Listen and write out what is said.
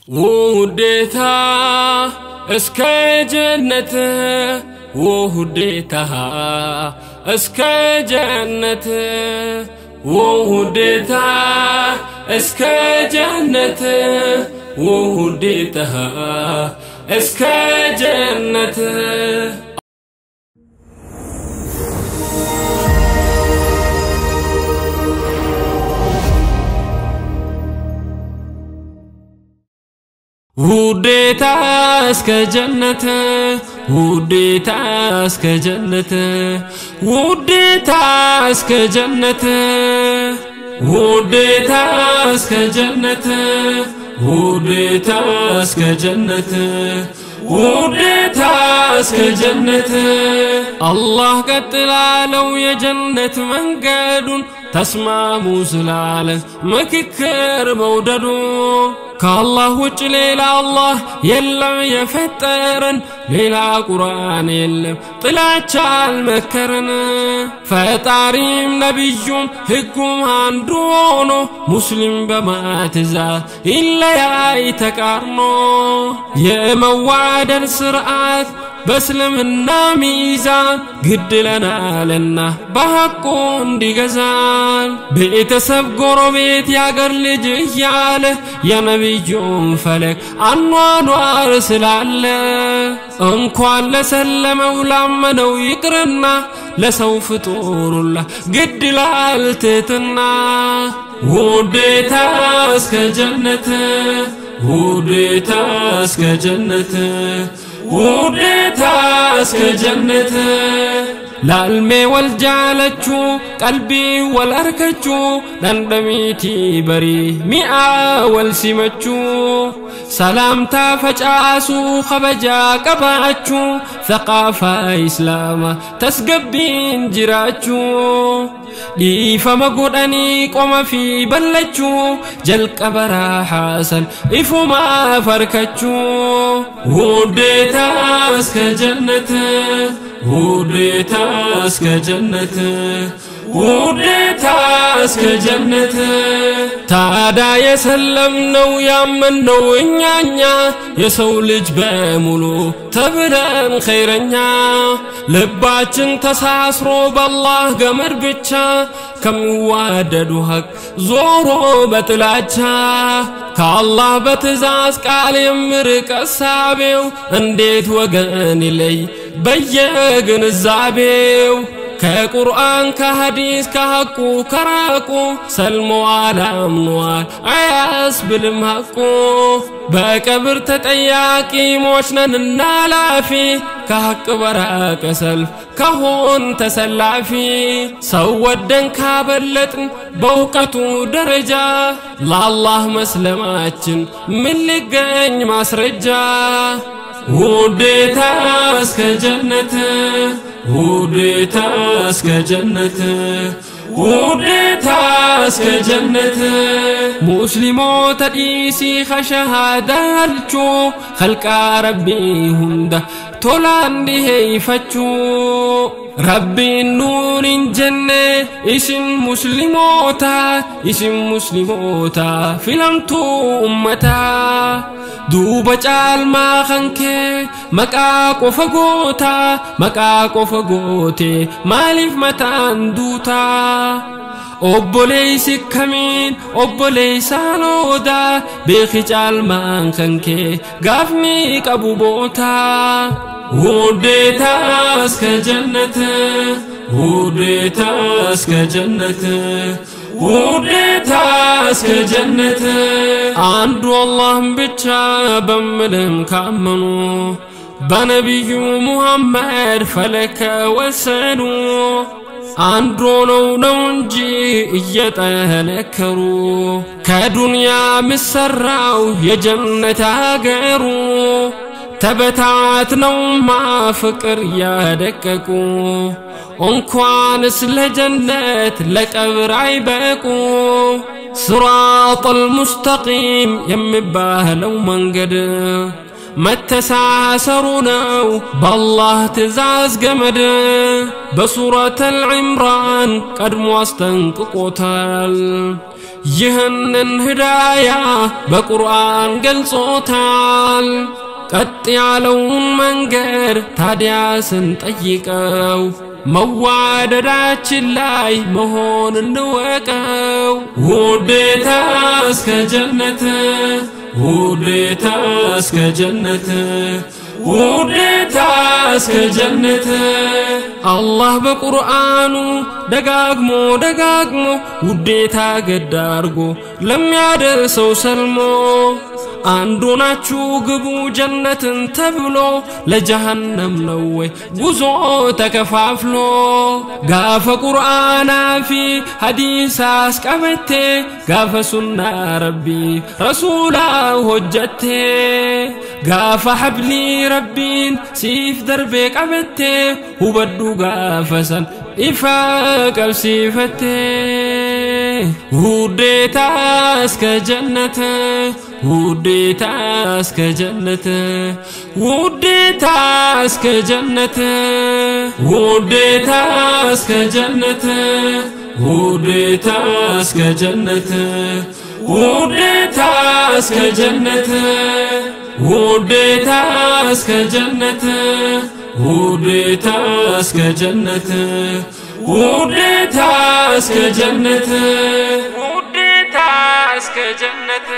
وديتا اسكي جنة وديتا اسكي جنة وديتا اسكي جنة وديتا اسكي جنة وديتا اسكي جنة وديتا اسكي جنة وديتا اسكي جنة وديتا اسكي جنة وديتا اسكي جنة وديتا اسكي جنة الله قتلا لو يا جنة من قادون تسمع موسلال مككر موددو كالله وجه ليلا الله يلم يفترن ليلا قرآن يلم طلعت المكرن فتاريم نبيهم هكم عندونو مسلم بما تزاد إلا يتكارنو يا موعد السرعات بسلمنا ميزان قد لنا بحقون دي غزال بيتسب قربيت يا قرل جياله يا نبي جون فلك عنوان سلاله انكوان لسلم ولمنو يقرنا لسوف طور الله قد لالتتنا وديتا اسكي جنة وديتا اسكي جنة وديتا اسكي جنة لالمي والجالتشو قلبي والاركتشو دندميتي بري مئة والسمتشو سلامتا فجاسو خبجا قبعتشو ثقافة إسلاما تسقبين جراتشو ديفا مقوداني قوم في بلتشو جلق برا حسن إفو ما فركتشو وديتا اسكي جنة وديتا اسكي جنة وديتا اسكي جنة تادا يسلمنو يامنو إنيانيا يسولج بمولو تبرن خيرنيا لباتشن تساسرو بالله قمر بيتشا كم واددو حق زورو بتلاتشا كالله بتزاز قال يمرك السابيو انديت وغاني لي بيّغن الزابيو كقرآن كحديث كحقو كراكو سلمو على أمنوال عياس بالمحقو بكبر تتأياكي موشنن النالافي كحق براك سلف كهون تسلافي سودن كابلتن بوقتو درجة لالله مسلماتشن من لقين مسرجة وديتا اسكي جنة وديتا اسكي جنة وديتا اسكي جنة مسلمو تديسي خشهادة الجو خلق ربي هنده تولان دي فتشو ربي نور جنة اسم مسلموتا فلمتو أمتا دوبا جال ما خنكي مكاكو فقوتي مالف متان دوتا obboleessi kamiin obboleessa looda beeki caalmaan kan kee gaafni qabu boota وديتاس كجنة وديتاس كجنة وديتاس كجنة عند الله بيتشا بملم كامنو بنبي محمد فلك وسنو عندونو نونجي يتهلكرو كدنيا مسراو يا جنة غيرو تبتعت نوما فكر يا دككو انكوان اسل جنة لك ابرايبكو صراط المستقيم يمباه لو منقد متساسرونو بالله تزاز قمد بسورة العمران قد مواستنق قتال ይህንን ህዳያ በቁርአን ገልጾታል ቀጥ ያለውን መንገድ ታዲያ ስንጠይቀው መዋደዳችን ላይ መሆን እንወቀው ውዴታ እስከ ጀነት ውዴታ እስከ ጀነት ውዴታ እስከ ጀነት አላህ በቁርአኑ ደጋግሞ ውዴታ ገዳርጎ ለሚያደርሰው ሰልሞ አንዱ ናችሁ ግቡ ጀነትን ተብሎ ለጀሃነም ነው ወይ ጉዞ ተከፋፍሎ ጋፈ ቁርአን አፊ ሐዲስ አስቀበቴ ጋፈ ሱና ረቢ ረሱላ ሆጀቴ ጋፈ ሐብሊ ረቢን ሲፍ ደርቤ ቀበቴ ሁበዱ ጋፈሰን ኢፋ ቀብሲፈቴ ውዴታ እስከ ጀነት ውዴታ እስከ ጀነት ውዴታ እስከ ጀነት ውዴታ እስከ ጀነት ውዴታ እስከ ጀነት ውዴታ እስከ ጀነት ውዴታ እስከ ጀነት ውዴታ እስከ ጀነት ውዴታ እስከ ጀነት ውዴታ እስከ ጀነት